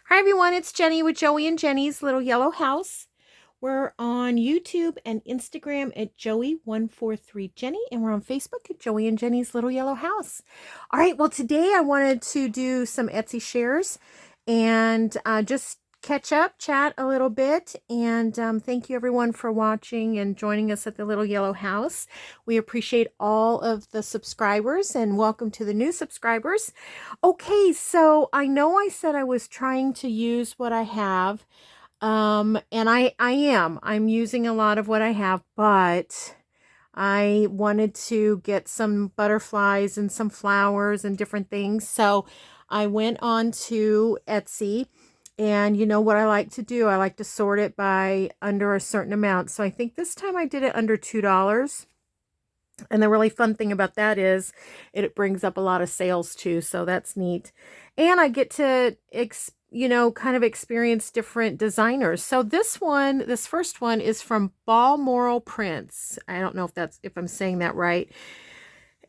Hi everyone, it's Jenny with Joey and Jenny's Little Yellow House. We're on YouTube and Instagram at Joey143Jenny, and we're on Facebook at Joey and Jenny's Little Yellow House. All right, well today I wanted to do some Etsy shares and just catch up, chat a little bit, and thank you everyone for watching and joining us at the Little Yellow House. We appreciate all of the subscribers and welcome to the new subscribers. Okay, so I know I said I was trying to use what I have, and I'm using a lot of what I have, but I wanted to get some butterflies and some flowers and different things. So I went on to Etsy, and you know what I like to do? I like to sort it by under a certain amount. So I think this time I did it under $2. And the really fun thing about that is it brings up a lot of sales too. So that's neat. And I get to, kind of experience different designers. So this first one is from Balmoral Prints. I don't know if I'm saying that right.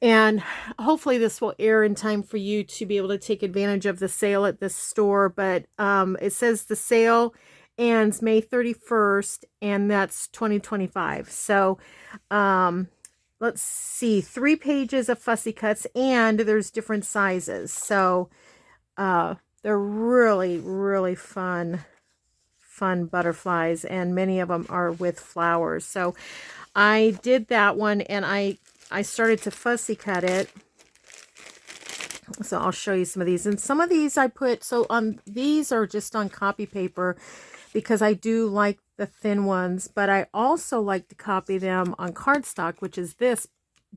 And hopefully this will air in time for you to be able to take advantage of the sale at this store. But it says the sale ends May 31st, and that's 2025. So let's see, 3 pages of fussy cuts, and there's different sizes. So they're really, really fun butterflies, and many of them are with flowers. So I did that one, and I started to fussy cut it. So I'll show you some of these. And some of these I put, so on these are just on copy paper because I do like the thin ones, but I also like to copy them on cardstock, which is this,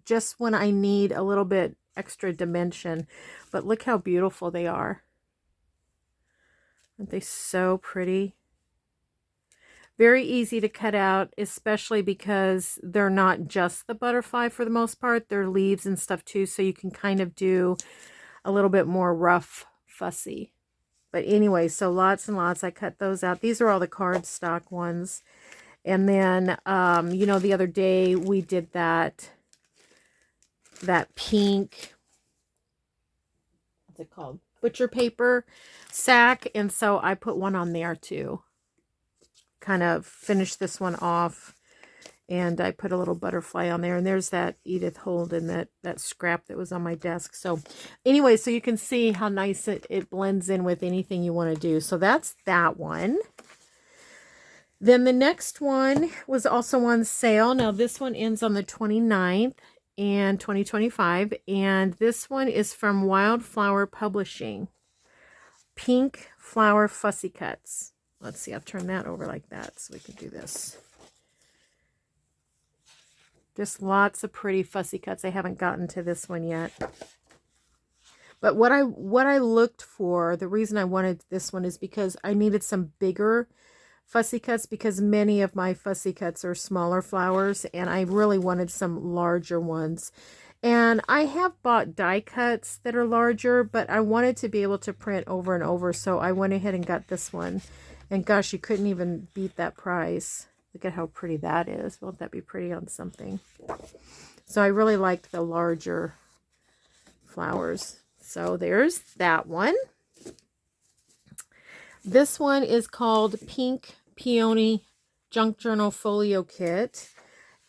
just when I need a little bit extra dimension. But look how beautiful they are. Aren't they so pretty? Very easy to cut out, especially because they're not just the butterfly for the most part. They're leaves and stuff too, so you can kind of do a little bit more rough fussy. But anyway, so lots and lots. I cut those out. These are all the cardstock ones. And then, the other day we did that pink, what's it called? Butcher paper sack. And so I put one on there too. Kind of finish this one off, and I put a little butterfly on there, and there's that Edith Holden, that scrap that was on my desk. So anyway, so you can see how nice it blends in with anything you want to do. So that's that one. Then the next one was also on sale. Now this one ends on the 29th and 2025, and this one is from Wildflower Publishing. Pink Flower Fussy Cuts. Let's see, I'll turn that over like that so we can do this. Just lots of pretty fussy cuts. I haven't gotten to this one yet. But what I looked for, the reason I wanted this one is because I needed some bigger fussy cuts, because many of my fussy cuts are smaller flowers, and I really wanted some larger ones. And I have bought die cuts that are larger, but I wanted to be able to print over and over, so I went ahead and got this one. And gosh, you couldn't even beat that price. Look at how pretty that is. Won't that be pretty on something? So I really liked the larger flowers. So there's that one. This one is called Pink Peony Junk Journal Folio Kit.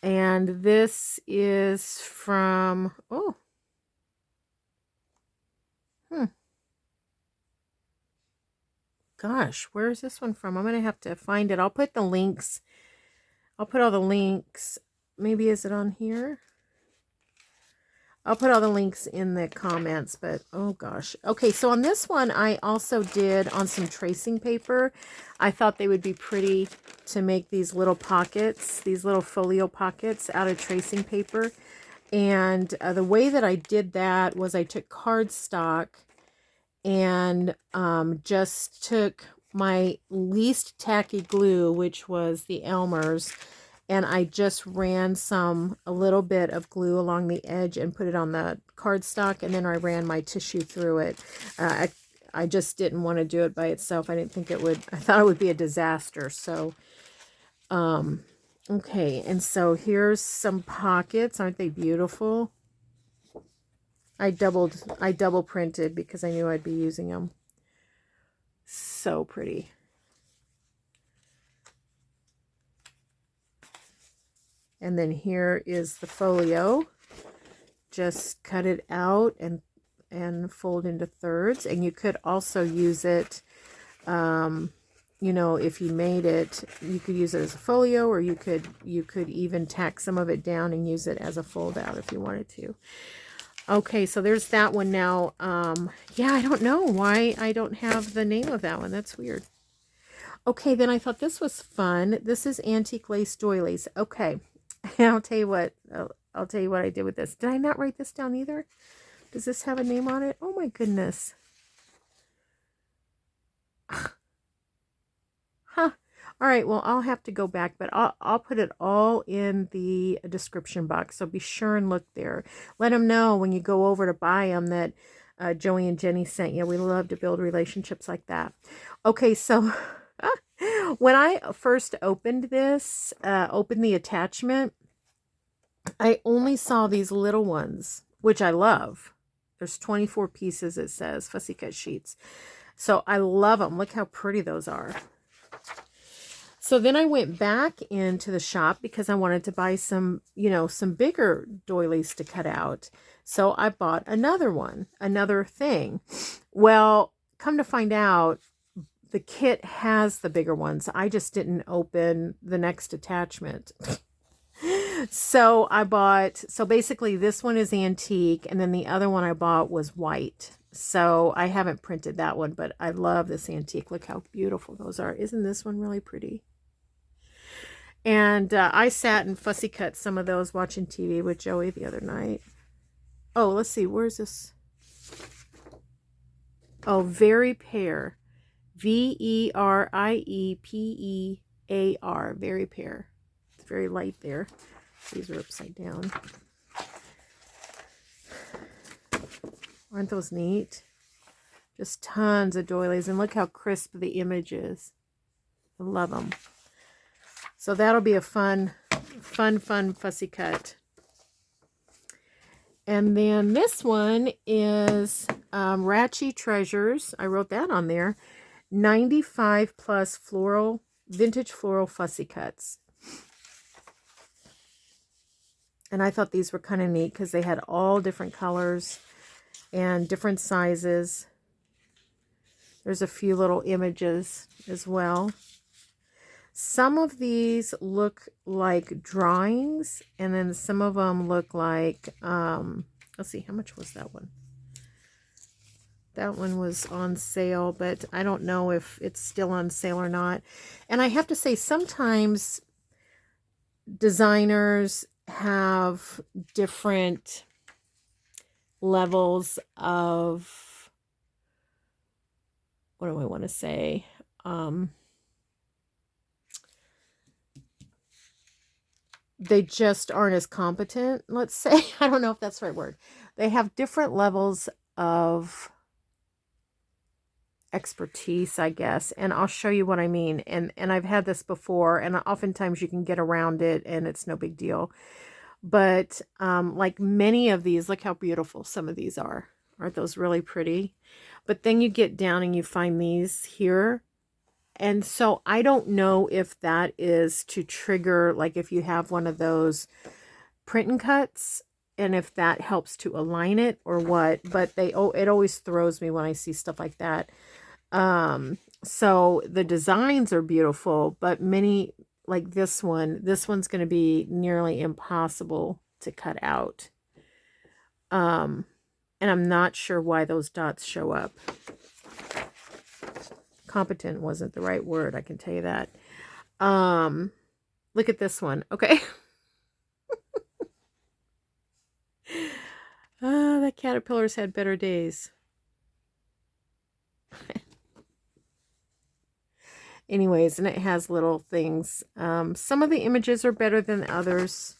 And this is from, gosh, where is this one from? I'm going to have to find it. I'll put the links. I'll put all the links. Maybe is it on here? I'll put all the links in the comments, but oh gosh. Okay, so on this one, I also did on some tracing paper. I thought they would be pretty to make these little pockets, these little folio pockets out of tracing paper. And the way that I did that was I took cardstock and just took my least tacky glue, which was the Elmer's, and I just ran a little bit of glue along the edge and put it on the cardstock, and then I ran my tissue through it. I just didn't want to do it by itself. I thought it would be a disaster. So, okay, and so here's some pockets. Aren't they beautiful? I double printed because I knew I'd be using them. so pretty. And then here is the folio. Just cut it out and fold into thirds. And you could also use it, you know, if you made it, you could use it as a folio, or you could even tack some of it down and use it as a fold out if you wanted to. Okay, so there's that one now. Yeah, I don't know why I don't have the name of that one. That's weird. Okay, then I thought this was fun. This is Antique Lace Doilies. Okay, I'll tell you what. I'll tell you what I did with this. Did I not write this down either? Does this have a name on it? Oh my goodness. Huh. All right, well, I'll have to go back, but I'll put it all in the description box. So be sure and look there. Let them know when you go over to buy them that Joey and Jenny sent you. We love to build relationships like that. Okay, so when I first opened this, opened the attachment, I only saw these little ones, which I love. There's 24 pieces, it says, fussy cut sheets. So I love them. Look how pretty those are. So then I went back into the shop because I wanted to buy some, you know, some bigger doilies to cut out. So I bought another one, another thing. Well, come to find out, the kit has the bigger ones. I just didn't open the next attachment. So I bought, so basically this one is antique, and then the other one I bought was white. So I haven't printed that one, but I love this antique. Look how beautiful those are. Isn't this one really pretty? And I sat and fussy cut some of those watching TV with Joey the other night. Oh, let's see. Where's this? Oh, Very Pear. Veriepear. Very Pear. It's very light there. These are upside down. Aren't those neat? Just tons of doilies. And look how crisp the image is. I love them. So that'll be a fun fussy cut. And then this one is Ratchy Treasures. I wrote that on there. 95 plus floral, vintage floral fussy cuts. And I thought these were kind of neat because they had all different colors and different sizes. There's a few little images as well. Some of these look like drawings, and then some of them look like, let's see, how much was that one? That one was on sale, but I don't know if it's still on sale or not. And I have to say, sometimes designers have different levels of, what do I want to say? They just aren't as competent, let's say. I don't know if that's the right word. They have different levels of expertise, I guess. And I'll show you what I mean. And I've had this before, and oftentimes you can get around it and it's no big deal. But like many of these, look how beautiful some of these are. Aren't those really pretty? But then you get down and you find these here. And so I don't know if that is to trigger, like if you have one of those print and cuts, and if that helps to align it or what. But it always throws me when I see stuff like that. So the designs are beautiful, but many, like this one's going to be nearly impossible to cut out. And I'm not sure why those dots show up. Competent wasn't the right word, I can tell you that. Look at this one. Okay. The caterpillars had better days. Anyways, and it has little things. Some of the images are better than others,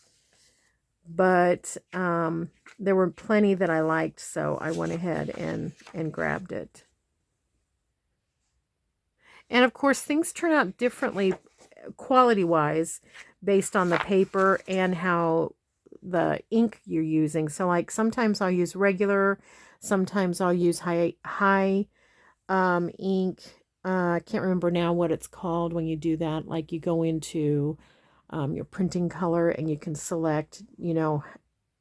but there were plenty that I liked, so I went ahead and grabbed it. And of course, things turn out differently quality-wise based on the paper and how the ink you're using. So like sometimes I'll use regular, sometimes I'll use high ink, I can't remember now what it's called when you do that. Like you go into your printing color and you can select, you know,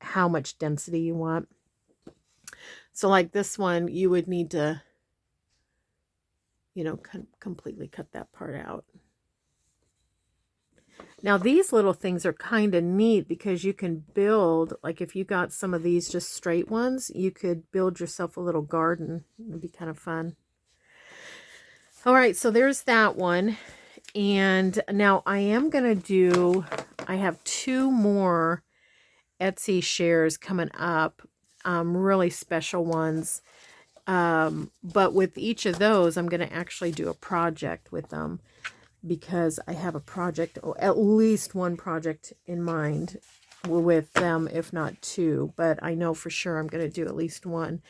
how much density you want. So like this one, you would need to, you know, completely cut that part out. Now these little things are kind of neat because you can build, like if you got some of these just straight ones, you could build yourself a little garden. It'd be kind of fun. All right, so there's that one. And now I am going to do, I have 2 more Etsy shares coming up, really special ones. But with each of those, I'm going to actually do a project with them because I have a project, or at least one project in mind with them, if not 2. But I know for sure I'm going to do at least one.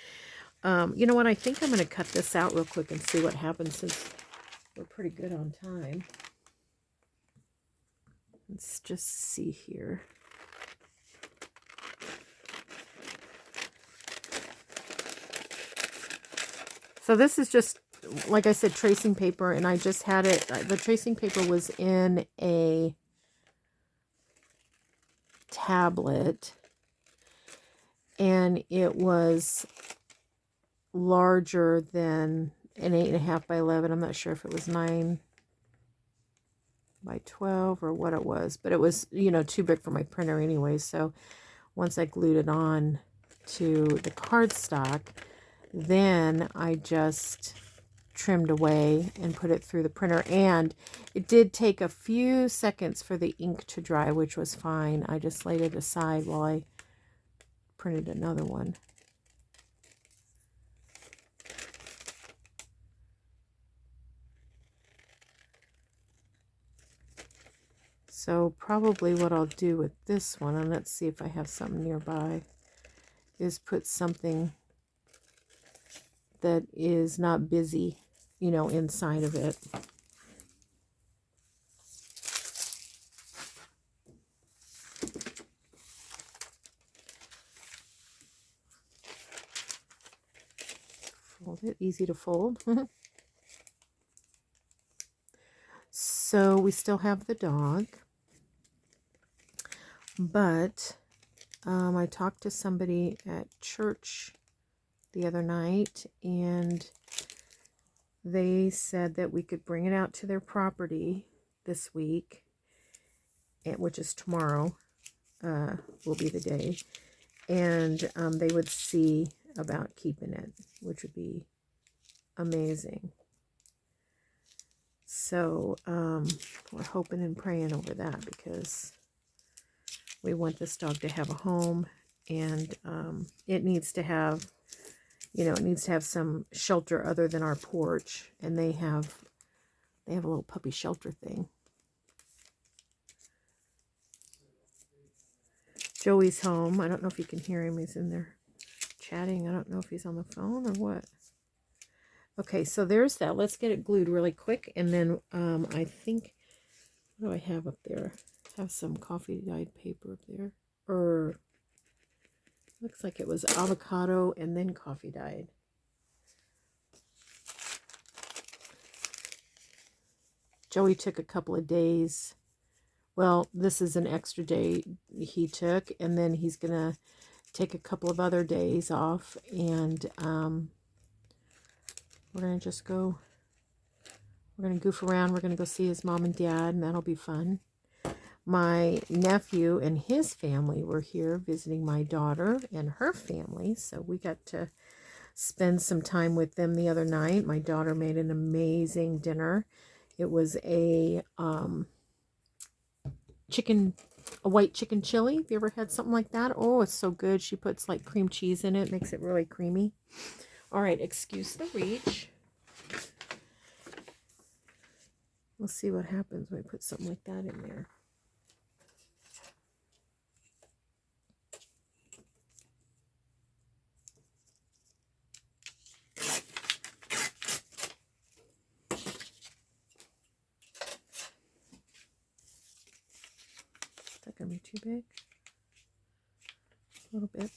You know what? I think I'm going to cut this out real quick and see what happens since we're pretty good on time. Let's just see here. So this is just, like I said, tracing paper, and I just had it, the tracing paper was in a tablet, and it was larger than an 8.5 by 11. I'm not sure if it was 9 by 12 or what it was, but it was, you know, too big for my printer anyway. So once I glued it on to the cardstock, then I just trimmed away and put it through the printer. And it did take a few seconds for the ink to dry, which was fine. I just laid it aside while I printed another one. So probably what I'll do with this one, and let's see if I have something nearby, is put something that is not busy, you know, inside of it. Fold it, easy to fold. So we still have the dog, but I talked to somebody at church the other night, and they said that we could bring it out to their property this week, which is tomorrow, will be the day, and they would see about keeping it, which would be amazing. So we're hoping and praying over that because we want this dog to have a home, and it needs to have, you know, it needs to have some shelter other than our porch. And they have a little puppy shelter thing. Joey's home. I don't know if you can hear him. He's in there chatting. I don't know if he's on the phone or what. Okay, so there's that. Let's get it glued really quick. And then I think, what do I have up there? I have some coffee dyed paper up there. Or looks like it was avocado and then coffee dyed. Joey took a couple of days. Well, this is an extra day he took, and then he's going to take a couple of other days off, and we're going to just go, we're going to goof around. We're going to go see his mom and dad, and that'll be fun. My nephew and his family were here visiting my daughter and her family, so we got to spend some time with them the other night. My daughter made an amazing dinner. It was a white chicken chili. Have you ever had something like that? Oh, it's so good. She puts like cream cheese in it, makes it really creamy. All right, excuse the reach. We'll see what happens when we put something like that in there. Is that going to be too big? A little bit.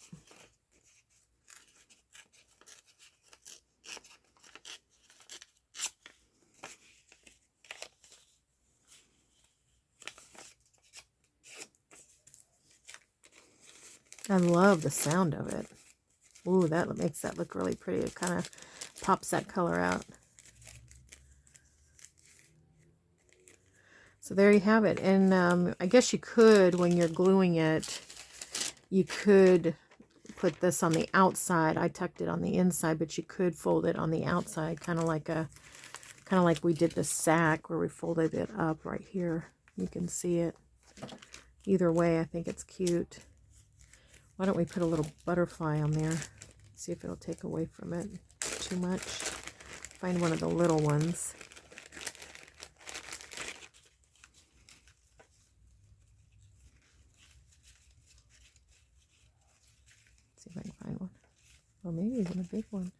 I love the sound of it. Ooh, that makes that look really pretty. It kind of pops that color out. So there you have it. And I guess you could, when you're gluing it, you could put this on the outside. I tucked it on the inside, but you could fold it on the outside, kind of like we did the sack where we folded it up right here. You can see it. Either way, I think it's cute. Why don't we put a little butterfly on there? See if it'll take away from it too much. Find one of the little ones. See if I can find one. Or maybe even a big one.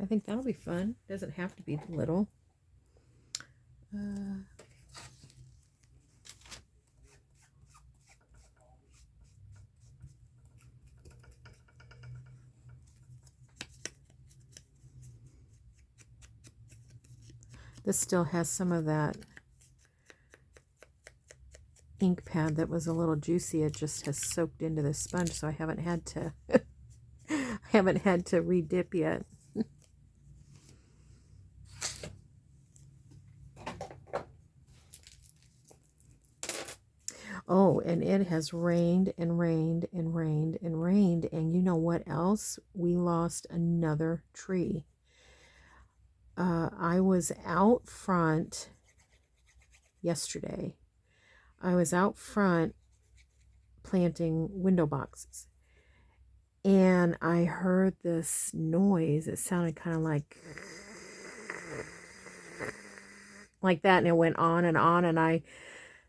I think that'll be fun. Doesn't have to be little. This still has some of that ink pad that was a little juicy. It just has soaked into the sponge, so I haven't had to re-dip yet. Oh, and it has rained and rained and rained and rained, and you know what else? We lost another tree. I was out front yesterday. I was out front planting window boxes, and I heard this noise. It sounded kind of like that, and it went on, and I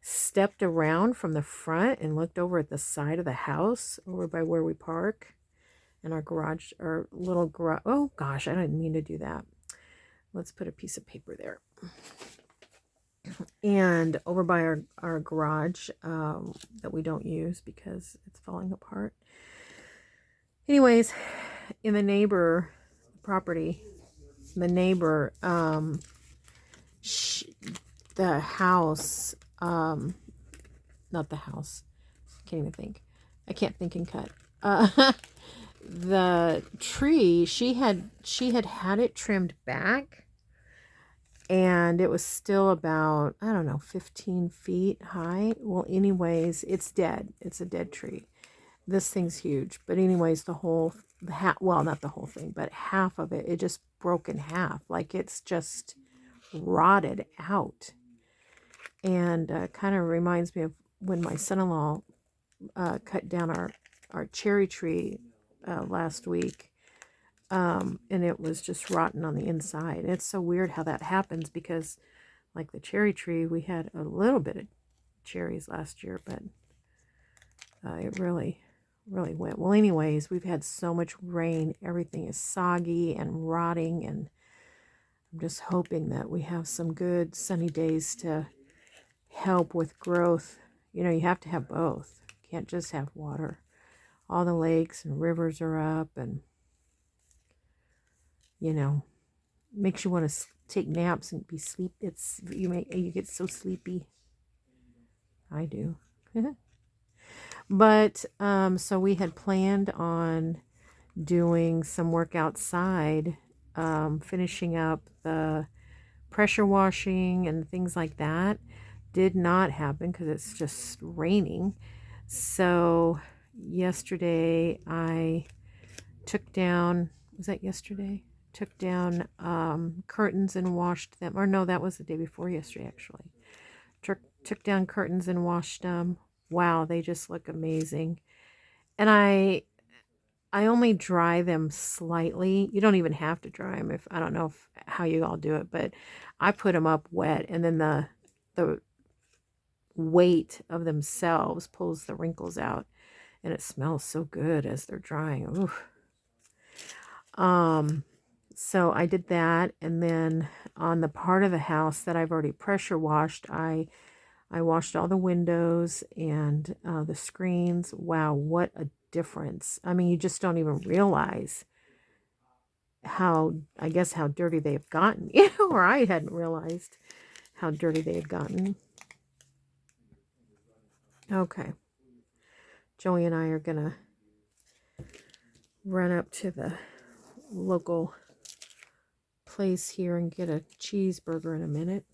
stepped around from the front and looked over at the side of the house over by where we park and our garage, our little garage. Oh gosh, I didn't mean to do that. Let's put a piece of paper there. And over by our garage that we don't use because it's falling apart. Anyways, in the neighbor property, the neighbor, the house, not the house, can't even think. I can't think and cut. The tree, she had it trimmed back, and it was still about, I don't know, 15 feet high. Well, anyways, it's dead. It's a dead tree. This thing's huge. But anyways, well, not the whole thing, but half of it, it just broke in half. Like it's just rotted out. And kind of reminds me of when my son-in-law cut down our cherry tree last week. And it was just rotten on the inside. It's so weird how that happens because like the cherry tree, we had a little bit of cherries last year, but it really went. Well, anyways, we've had so much rain. Everything is soggy and rotting, and I'm just hoping that we have some good sunny days to help with growth. You know, you have to have both. You can't just have water. All the lakes and rivers are up, and you know, makes you want to take naps and be sleep. You get so sleepy. I do. But so we had planned on doing some work outside, finishing up the pressure washing and things like that. Did not happen because it's just raining. So yesterday I took down, was that yesterday? Took down curtains and washed them. Or no, that was the day before yesterday, actually. Took down curtains and washed them. Wow, they just look amazing. And I only dry them slightly. You don't even have to dry them. I don't know how you all do it, but I put them up wet, and then the weight of themselves pulls the wrinkles out, and it smells so good as they're drying. Oof. So I did that, and then on the part of the house that I've already pressure washed, I washed all the windows and the screens. Wow, what a difference. I mean, you just don't even realize how dirty they've gotten, or I hadn't realized how dirty they had gotten. Okay. Joey and I are going to run up to the local place here and get a cheeseburger in a minute.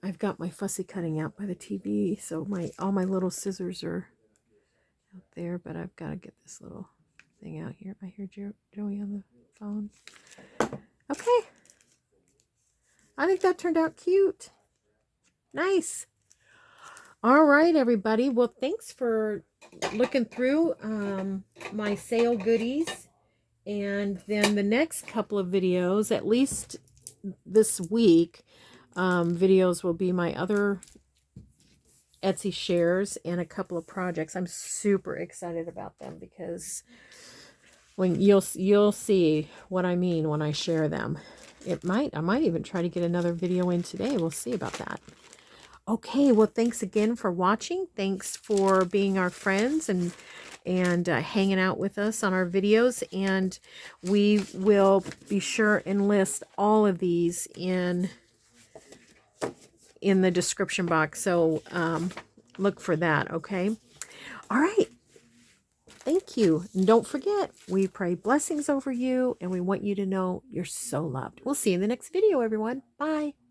I've got my fussy cutting out by the TV, so all my little scissors are out there, but I've got to get this little thing out here. I hear Joey on the phone. Okay. I think that turned out cute. Nice. All right, everybody. Well, thanks for looking through my sale goodies. And then the next couple of videos, at least this week, videos will be my other Etsy shares and a couple of projects. I'm super excited about them because when you'll see what I mean when I share them. I might even try to get another video in today. We'll see about that. Okay, well, thanks again for watching. Thanks for being our friends and hanging out with us on our videos. And we will be sure and list all of these in the description box. So look for that, okay? All right. Thank you. And don't forget, we pray blessings over you, and we want you to know you're so loved. We'll see you in the next video, everyone. Bye.